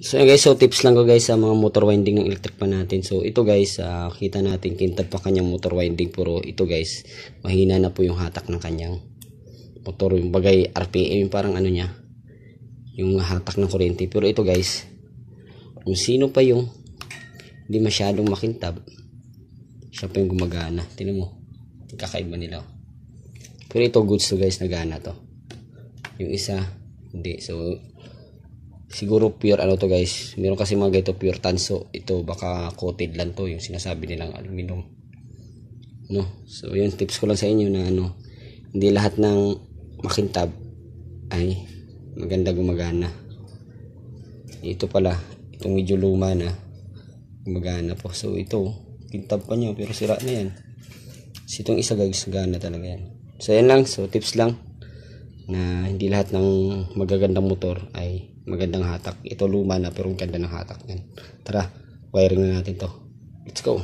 So yun guys, so tips lang ko guys sa mga motor winding ng electric pan natin. So ito guys, kita natin kintab pa kanyang motor winding, pero ito guys, mahina na po yung hatak ng kanyang motor, yung bagay RPM, yung parang ano niya, yung hatak ng kuryente. Pero ito guys, kung sino pa yung hindi masyadong makintab, siya pa yung gumagana. Tingnan mo, kakaiba nila. Pero ito goods to guys, nagana to. Yung isa hindi. So siguro pure ano to guys, meron kasi mga ganito pure tanso, ito baka coated lang to, yung sinasabi nilang aluminum, no? So yun, tips ko lang sa inyo na ano, hindi lahat ng makintab ay maganda gumagana. Ito pala, itong medyo luma na, gumagana po. So ito, kintab pa niya pero sira na yan. So itong isa guys, gana talaga yan. So yan lang, so tips lang na hindi lahat ng magagandang motor ay magandang hatak. Ito luma na pero ganda ng hatak yan. Tara, wiring na natin to. Let's go.